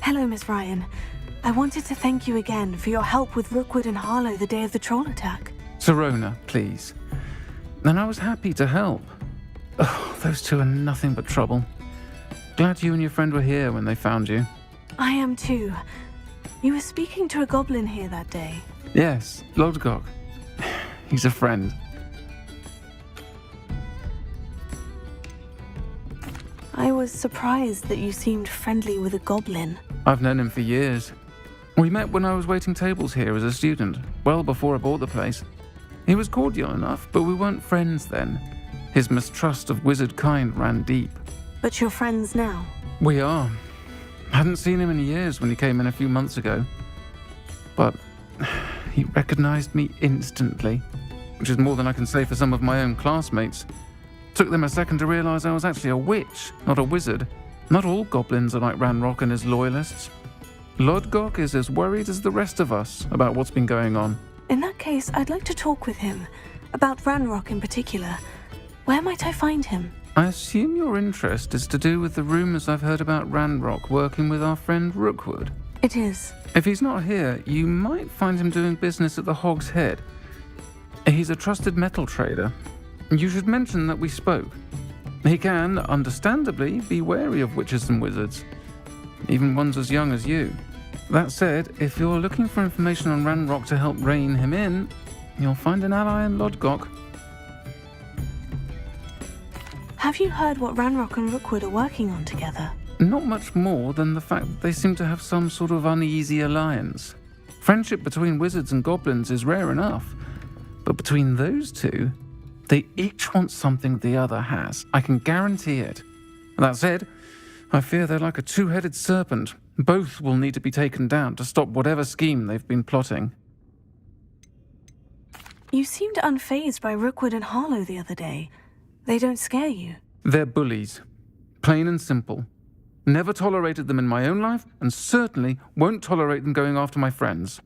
Hello, Miss Ryan. I wanted to thank you again for your help with Rookwood and Harlow the day of the troll attack. Sirona, please. And I was happy to help. Oh, those two are nothing but trouble. Glad you and your friend were here when they found you. I am too. You were speaking to a goblin here that day. Yes, Lodgok. He's a friend. I was surprised that you seemed friendly with a goblin. I've known him for years. We met when I was waiting tables here as a student, well before I bought the place. He was cordial enough, but we weren't friends then. His mistrust of wizard kind ran deep. But you're friends now? We are. Hadn't seen him in years when he came in a few months ago. But he recognized me instantly, which is more than I can say for some of my own classmates. Took them a second to realize I was actually a witch, not a wizard. Not all goblins are like Ranrock and his loyalists. Lodgok is as worried as the rest of us about what's been going on. In that case, I'd like to talk with him. About Ranrock in particular. Where might I find him? I assume your interest is to do with the rumors I've heard about Ranrock working with our friend Rookwood. It is. If he's not here, you might find him doing business at the Hog's Head. He's a trusted metal trader. You should mention that we spoke. He can, understandably, be wary of witches and wizards, even ones as young as you. That said, if you're looking for information on Ranrock to help rein him in, you'll find an ally in Lodgok. Have you heard what Ranrock and Rookwood are working on together? Not much more than the fact that they seem to have some sort of uneasy alliance. Friendship between wizards and goblins is rare enough, but between those two, they each want something the other has. I can guarantee it. That said, I fear they're like a two-headed serpent. Both will need to be taken down to stop whatever scheme they've been plotting. You seemed unfazed by Rookwood and Harlow the other day. They don't scare you. They're bullies. Plain and simple. Never tolerated them in my own life, and certainly won't tolerate them going after my friends.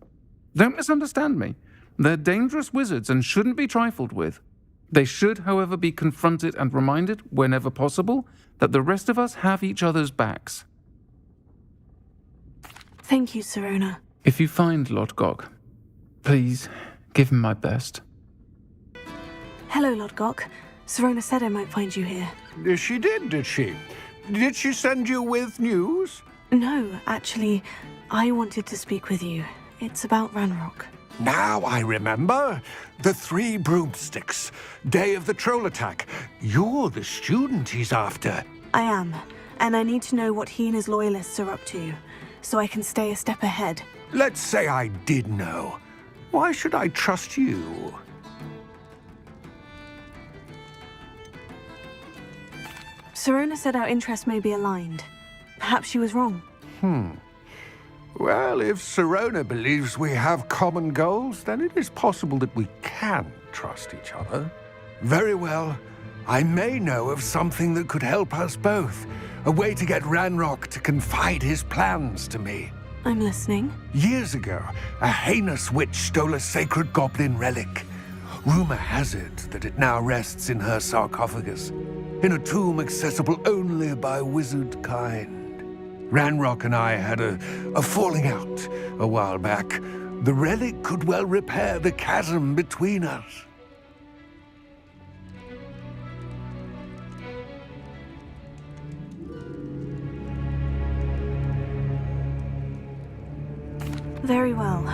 Don't misunderstand me. They're dangerous wizards and shouldn't be trifled with. They should, however, be confronted and reminded, whenever possible, that the rest of us have each other's backs. Thank you, Sirona. If you find Lodgok, please give him my best. Hello, Lodgok. Sirona said I might find you here. She did she? Did she send you with news? No, actually, I wanted to speak with you. It's about Ranrock. Now I remember. The 3 broomsticks. Day of the troll attack. You're the student he's after. I am, and I need to know what he and his loyalists are up to, so I can stay a step ahead. Let's say I did know. Why should I trust you? Sirona said our interests may be aligned. Perhaps she was wrong. Well, if Sirona believes we have common goals, then it is possible that we can trust each other. Very well. I may know of something that could help us both. A way to get Ranrock to confide his plans to me. I'm listening. Years ago, a heinous witch stole a sacred goblin relic. Rumor has it that it now rests in her sarcophagus, in a tomb accessible only by wizard kind. Ranrock and I had a falling out a while back. The relic could well repair the chasm between us. Very well.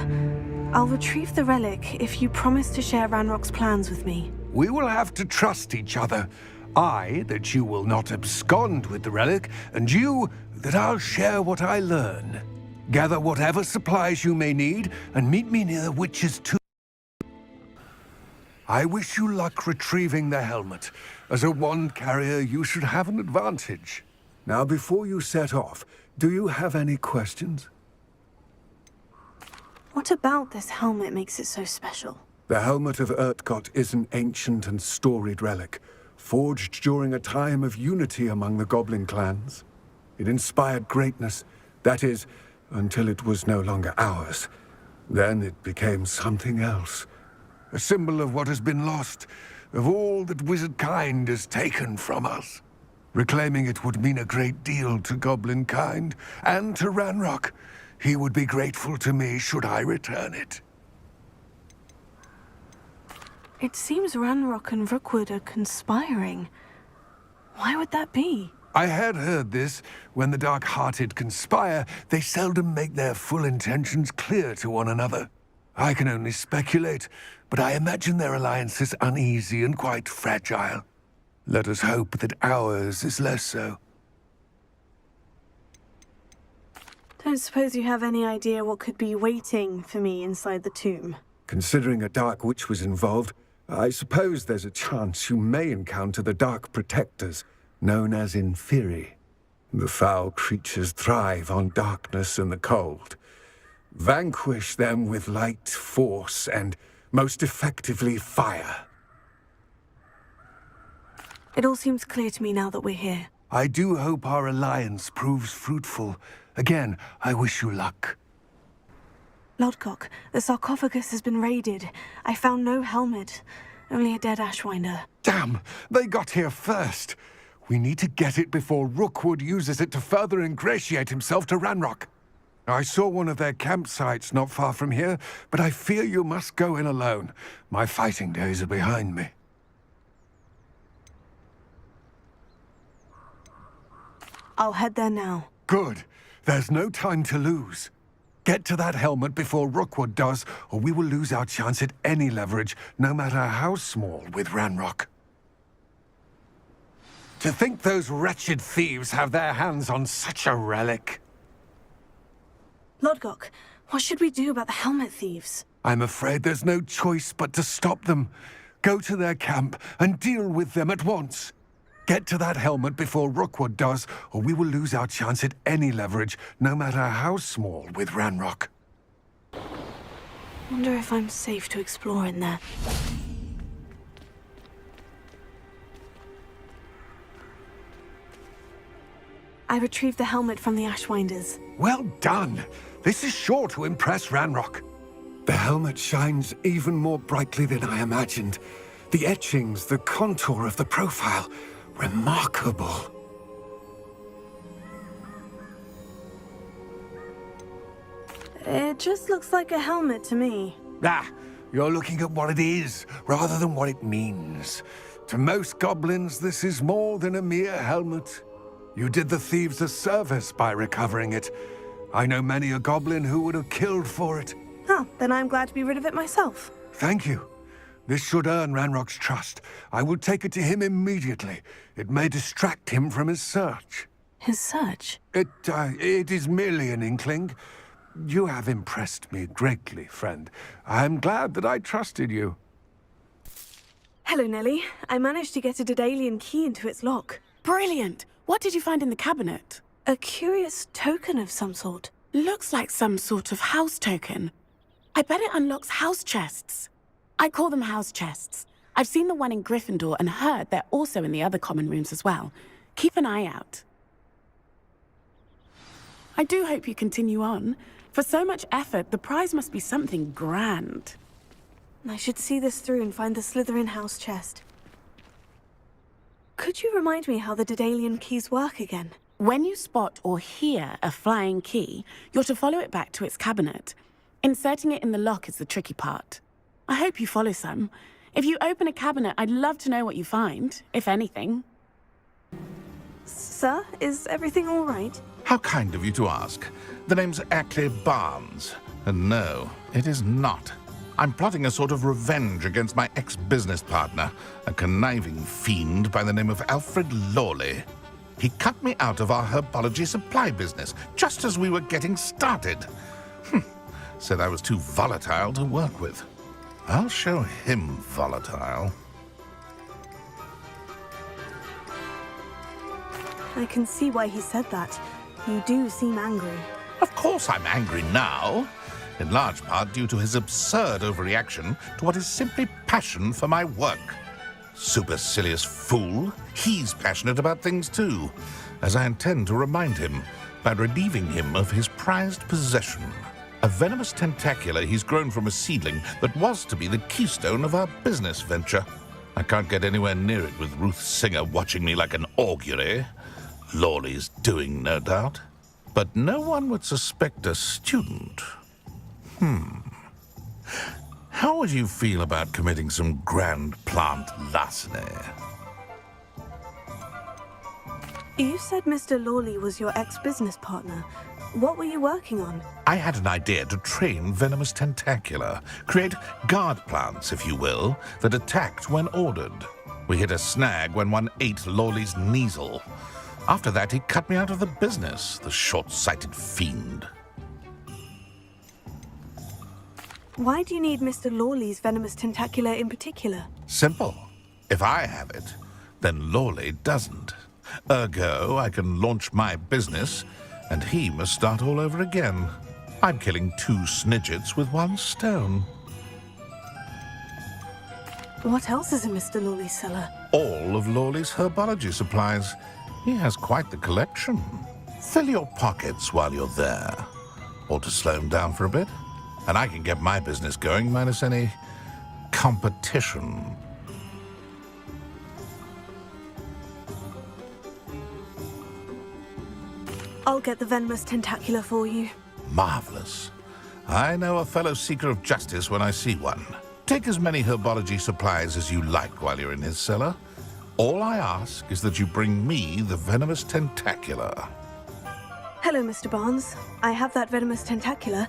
I'll retrieve the relic if you promise to share Ranrock's plans with me. We will have to trust each other. I, that you will not abscond with the relic, and you, that I'll share what I learn. Gather whatever supplies you may need, and meet me near the Witch's Tomb. I wish you luck retrieving the helmet. As a wand carrier, you should have an advantage. Now, before you set off, do you have any questions? What about this helmet makes it so special? The Helmet of Urtkot is an ancient and storied relic, forged during a time of unity among the goblin clans. It inspired greatness, that is, until it was no longer ours. Then it became something else. A symbol of what has been lost, of all that wizard kind has taken from us. Reclaiming it would mean a great deal to goblin kind, and to Ranrock. He would be grateful to me should I return it. It seems Ranrock and Rookwood are conspiring. Why would that be? I had heard this. When the dark-hearted conspire, they seldom make their full intentions clear to one another. I can only speculate, but I imagine their alliance is uneasy and quite fragile. Let us hope that ours is less so. Don't suppose you have any idea what could be waiting for me inside the tomb? Considering a Dark Witch was involved, I suppose there's a chance you may encounter the Dark Protectors, known as Inferi. The foul creatures thrive on darkness and the cold. Vanquish them with light, force, and, most effectively, fire. It all seems clear to me now that we're here. I do hope our alliance proves fruitful. Again, I wish you luck. Lodgok, the sarcophagus has been raided. I found no helmet, only a dead Ashwinder. Damn! They got here first! We need to get it before Rookwood uses it to further ingratiate himself to Ranrock. I saw one of their campsites not far from here, but I fear you must go in alone. My fighting days are behind me. I'll head there now. Good. There's no time to lose. Get to that helmet before Rookwood does, or we will lose our chance at any leverage, no matter how small, with Ranrock. To think those wretched thieves have their hands on such a relic. Lodgok, what should we do about the helmet thieves? I'm afraid there's no choice but to stop them. Go to their camp and deal with them at once. Get to that helmet before Rookwood does, or we will lose our chance at any leverage, no matter how small, with Ranrock. Wonder if I'm safe to explore in there. I retrieved the helmet from the Ashwinders. Well done! This is sure to impress Ranrock. The helmet shines even more brightly than I imagined. The etchings, the contour of the profile, remarkable. It just looks like a helmet to me. Ah, you're looking at what it is, rather than what it means. To most goblins, this is more than a mere helmet. You did the thieves a service by recovering it. I know many a goblin who would have killed for it. Oh, then I'm glad to be rid of it myself. Thank you. This should earn Ranrock's trust. I will take it to him immediately. It may distract him from his search. His search? It is merely an inkling. You have impressed me greatly, friend. I am glad that I trusted you. Hello, Nellie. I managed to get a Daedalian key into its lock. Brilliant! What did you find in the cabinet? A curious token of some sort. Looks like some sort of house token. I bet it unlocks house chests. I call them house chests. I've seen the one in Gryffindor and heard they're also in the other common rooms as well. Keep an eye out. I do hope you continue on. For so much effort, the prize must be something grand. I should see this through and find the Slytherin house chest. Could you remind me how the Daedalian keys work again? When you spot or hear a flying key, you're to follow it back to its cabinet. Inserting it in the lock is the tricky part. I hope you follow some. If you open a cabinet, I'd love to know what you find, if anything. Sir, is everything all right? How kind of you to ask. The name's Ackley Barnes. And no, it is not. I'm plotting a sort of revenge against my ex-business partner, a conniving fiend by the name of Alfred Lawley. He cut me out of our herbology supply business, just as we were getting started. Said I was too volatile to work with. I'll show him volatile. I can see why he said that. You do seem angry. Of course I'm angry now. In large part due to his absurd overreaction to what is simply passion for my work. Supercilious fool. He's passionate about things too, as I intend to remind him by relieving him of his prized possession. A venomous tentacula he's grown from a seedling that was to be the keystone of our business venture. I can't get anywhere near it with Ruth Singer watching me like an augury. Lawley's doing, no doubt. But no one would suspect a student. How would you feel about committing some grand plant larceny? You said Mr. Lawley was your ex-business partner. What were you working on? I had an idea to train Venomous Tentacula, create guard plants, if you will, that attacked when ordered. We hit a snag when one ate Lawley's Kneasel. After that, he cut me out of the business, the short-sighted fiend. Why do you need Mr. Lawley's venomous tentacula in particular? Simple. If I have it, then Lawley doesn't. Ergo, I can launch my business, and he must start all over again. I'm killing 2 snidgets with 1 stone. What else is in Mr. Lawley's cellar? All of Lawley's herbology supplies. He has quite the collection. Fill your pockets while you're there. Or to slow him down for a bit. And I can get my business going minus any competition. I'll get the venomous tentacula for you. Marvelous. I know a fellow seeker of justice when I see one. Take as many herbology supplies as you like while you're in his cellar. All I ask is that you bring me the venomous tentacula. Hello, Mr. Barnes. I have that venomous tentacula.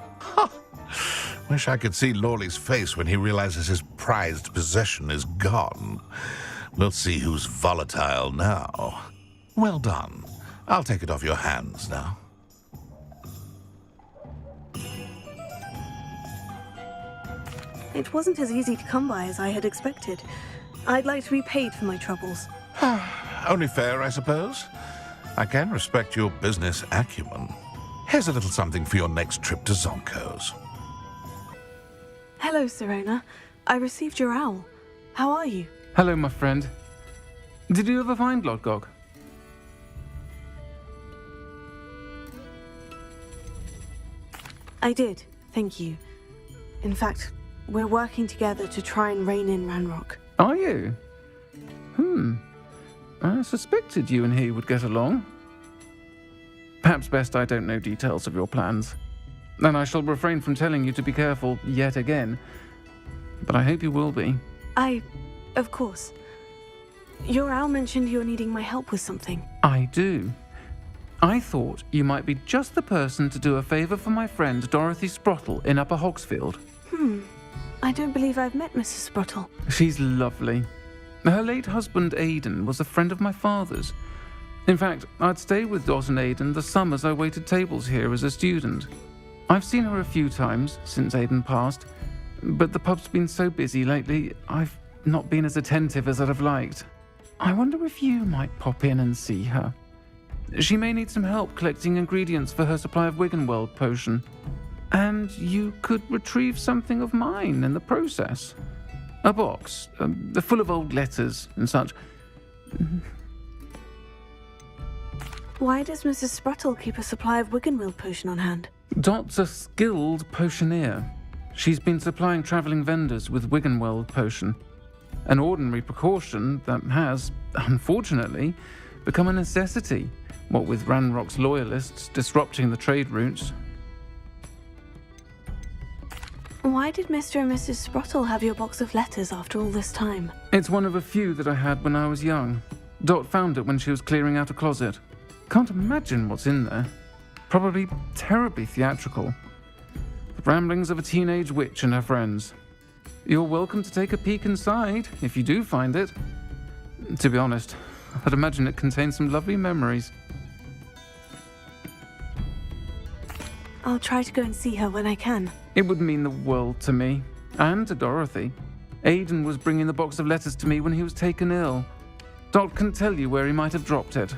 Wish I could see Lawley's face when he realizes his prized possession is gone. We'll see who's volatile now. Well done. I'll take it off your hands now. It wasn't as easy to come by as I had expected. I'd like to be paid for my troubles. Only fair, I suppose. I can respect your business acumen. Here's a little something for your next trip to Zonko's. Hello, Sirona. I received your owl. How are you? Hello, my friend. Did you ever find Lodgok? I did, thank you. In fact, we're working together to try and rein in Ranrock. Are you? I suspected you and he would get along. Perhaps best I don't know details of your plans. And I shall refrain from telling you to be careful yet again. But I hope you will be. Of course. Your owl mentioned you're needing my help with something. I do. I thought you might be just the person to do a favor for my friend Dorothy Sprottle in Upper Hogsfield. I don't believe I've met Mrs. Sprottle. She's lovely. Her late husband Aidan was a friend of my father's. In fact, I'd stay with Dot and Aidan the summers I waited tables here as a student. I've seen her a few times since Aidan passed, but the pub's been so busy lately, I've not been as attentive as I'd have liked. I wonder if you might pop in and see her. She may need some help collecting ingredients for her supply of Wiggenweld potion. And you could retrieve something of mine in the process. A box, full of old letters and such. Why does Mrs. Sprottle keep a supply of Wiggenweld potion on hand? Dot's a skilled potioneer. She's been supplying travelling vendors with Wiggenweld potion. An ordinary precaution that has, unfortunately, become a necessity, what with Ranrock's loyalists disrupting the trade routes. Why did Mr. and Mrs. Sprottle have your box of letters after all this time? It's one of a few that I had when I was young. Dot found it when she was clearing out a closet. Can't imagine what's in there. Probably terribly theatrical. The ramblings of a teenage witch and her friends. You're welcome to take a peek inside, if you do find it. To be honest, I'd imagine it contains some lovely memories. I'll try to go and see her when I can. It would mean the world to me, and to Dorothy. Aidan was bringing the box of letters to me when he was taken ill. Dot can tell you where he might have dropped it.